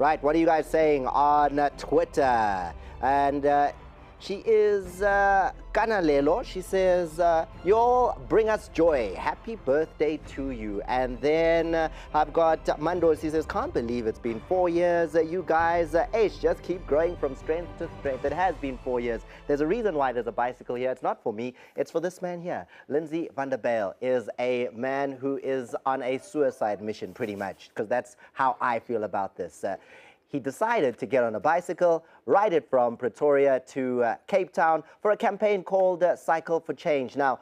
Right, what are you guys saying on Twitter? And she is Kanalelo. She says, you all bring us joy. Happy birthday to you. And then I've got Mando. She says, can't believe it's been 4 years. You guys, just keep growing from strength to strength. It has been 4 years. There's a reason why there's a bicycle here. It's not for me. It's for this man here. Lindsay van der Bijl is a man who is on a suicide mission, pretty much, because that's how I feel about this. He decided to get on a bicycle, ride it from Pretoria to Cape Town for a campaign called Cycle for Change. Now,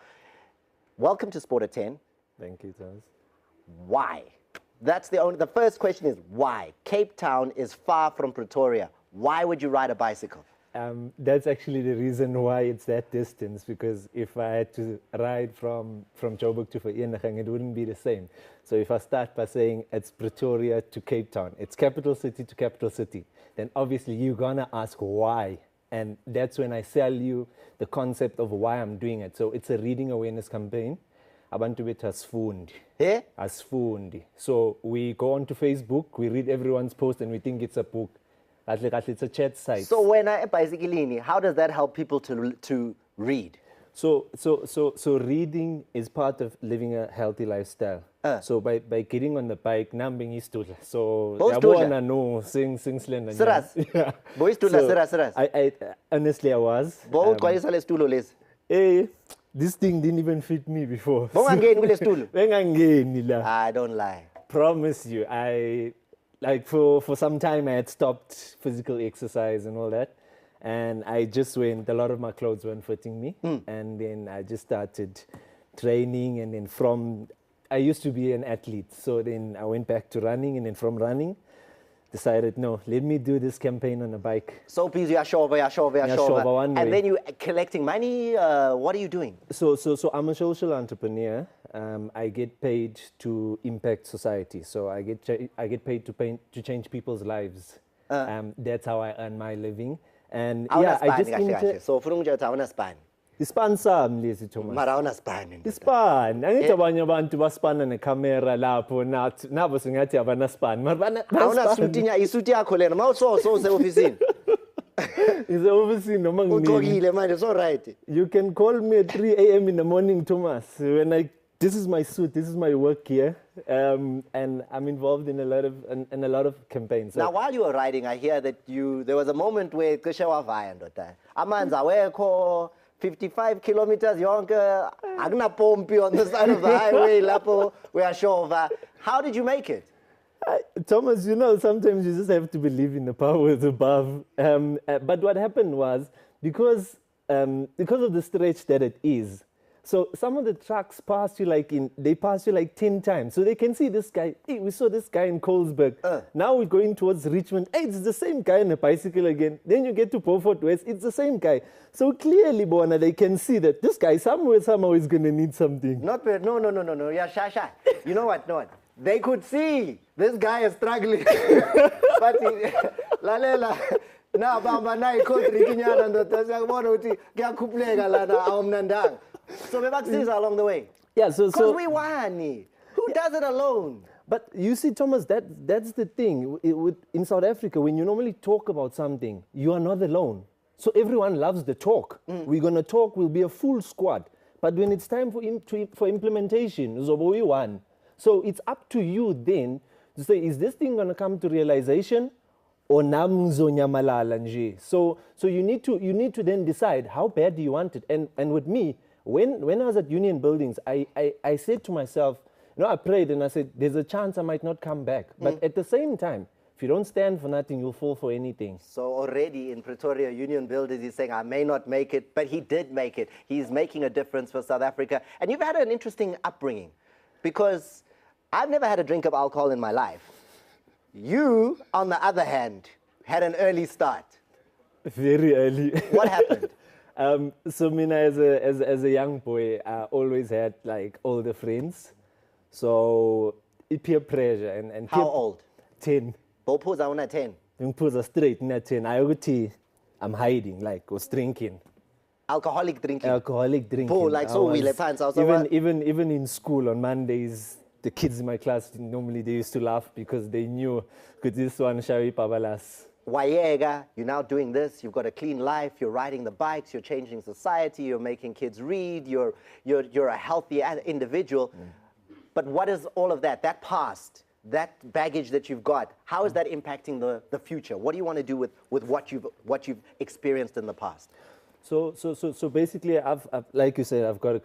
welcome to Sport at 10. Thank you, Thomas. Why? That's the first question is why? Cape Town is far from Pretoria. Why would you ride a bicycle? That's actually the reason why it's that distance, because if I had to ride from Joburg to Vereeniging, it wouldn't be the same. So if I start by saying it's Pretoria to Cape Town, it's capital city to capital city, then obviously you're gonna ask why. And that's when I sell you the concept of why I'm doing it. So it's a reading awareness campaign. Abantu bethu asifundi. Yeah? Asifundi. So we go onto Facebook, we read everyone's post, and we think it's a book. It's a chat site. So when I bicycling, how does that help people to read? So reading is part of living a healthy lifestyle. So by getting on the bike, nambing is to so yabona no sing slender. Serious? Yeah. Boys to serious. I honestly I was. Hey, this thing didn't even fit me before. I don't lie. Promise you, like for some time I had stopped physical exercise and all that, and I just went, a lot of my clothes weren't fitting me, and then I just started training, and then I used to be an athlete, so then I went back to running, and then from running decided, no, let me do this campaign on a bike. So please, you are sure. And then you collecting money, what are you doing? So I'm a social entrepreneur. I get paid to impact society. So I get paid to change people's lives. That's how I earn my living. And yeah, I just so for Ispan sami lesi Thomas. Mara awunaspan. Ispan. Angithi abanye abantu baspana necamera lapho nabo singathi abanaspan. Awunasuthi isuthi yakho lena mawuso office. Is office noma ngini. Ugqokile manje, it's all right. You can call me at 3 a.m. in the morning, Thomas. This is my suit, this is my work here, and I'm involved in a lot of campaigns. So now, while you were riding, I hear that there was a moment where kushewa vaya ndoda. Amanza wekho 55 kilometers yonke akunapompi on the side of the highway lapho uyashova. How did you make it? Thomas, sometimes you just have to believe in the powers above. But what happened was, because of the stretch that it is, so some of the trucks pass you like 10 times. So they can see this guy. Hey, we saw this guy in Colesberg. Now we're going towards Richmond. Hey, it's the same guy on a bicycle again. Then you get to Beaufort West. It's the same guy. So clearly, Bona, they can see that this guy somehow is going to need something. Not bad. No. Yeah, Shasha. You know what? They could see this guy is struggling. But lalela. Na bamba na ikhontri kinyana ndoda siyabona ukuthi kuyakhuphuleka lana awumnandanga. So we back along the way. Yeah, so we won. Who does it alone? But you see, Thomas, that's the thing. In South Africa, when you normally talk about something, you are not alone. So everyone loves the talk. We're gonna talk. We'll be a full squad. But when it's time for implementation, we won. So it's up to you then to say, is this thing gonna come to realization? Or namzonyamalala nje. So you need to then decide how bad do you want it. And with me, when I was at Union Buildings, I said to myself, I prayed and I said, there's a chance I might not come back. But at the same time, if you don't stand for nothing, you'll fall for anything. So already in Pretoria, Union Buildings, he's saying, I may not make it, but he did make it. He's making a difference for South Africa. And you've had an interesting upbringing, because I've never had a drink of alcohol in my life. You, on the other hand, had an early start. Very early. What happened? So Mina, as a young boy, I always had like older friends. So peer pressure and how old? 10. Bophuza una 10. Ngiphuza straight na 10. I'm hiding, like was drinking. Alcoholic drinking. Alcoholic drinking. Like so we even in school on Mondays, the kids in my class, normally they used to laugh because they knew, because this one, Shawi Pabalas. Wayega, you're now doing this, you've got a clean life, you're riding the bikes, you're changing society, you're making kids read, you're a healthy individual. But what is all of that, that past, that baggage that you've got, how is that impacting the future? What do you want to do with what you've experienced in the past? So basically, I've like you said, I've got a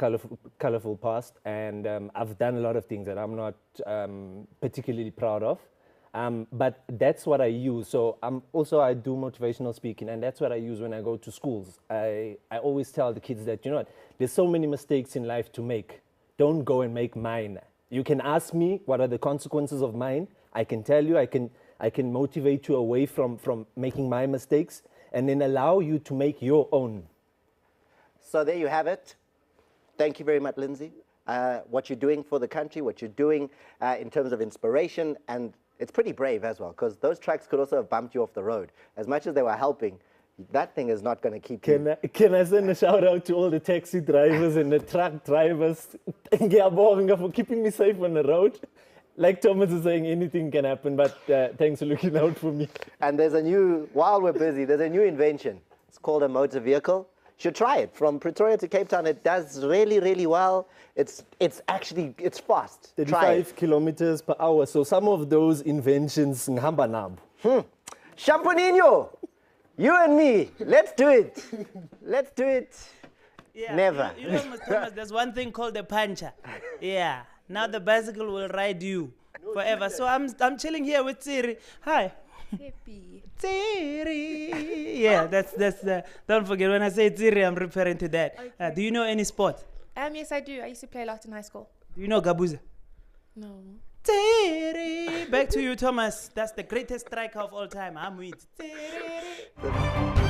colorful past, and I've done a lot of things that I'm not particularly proud of. But that's what I use. So I do motivational speaking, and that's what I use when I go to schools. I always tell the kids that, you know what, there's so many mistakes in life to make. Don't go and make mine. You can ask me what are the consequences of mine. I can tell you, I can motivate you away from making my mistakes, and then allow you to make your own. So there you have it. Thank you very much, Lindsay. What you're doing for the country, what you're doing in terms of inspiration, and it's pretty brave as well, because those trucks could also have bumped you off the road. As much as they were helping, that thing is not going to keep you. Can I send a shout out to all the taxi drivers and the truck drivers for keeping me safe on the road? Like Thomas is saying, anything can happen, but thanks for looking out for me. And there's a new, while we're busy, there's a new invention. It's called a motor vehicle. You should try it. From Pretoria to Cape Town, it does really, really well. It's fast. 35 kilometers per hour. So some of those inventions, ngihamba nabo. Champoninho, you and me, let's do it. Let's do it. Yeah, Never. You know, Mr. Thomas, there's one thing called the puncher. Yeah. Now the bicycle will ride you forever. So I'm chilling here with Tsiri. Hi. Happy. Tsiri. Yeah, that's the. Don't forget, when I say Tsiri, I'm referring to that. Okay. Do you know any sport? Yes, I do. I used to play a lot in high school. Do you know Gabuza? No. Tsiri. Back to you, Thomas. That's the greatest striker of all time. I'm with Tsiri.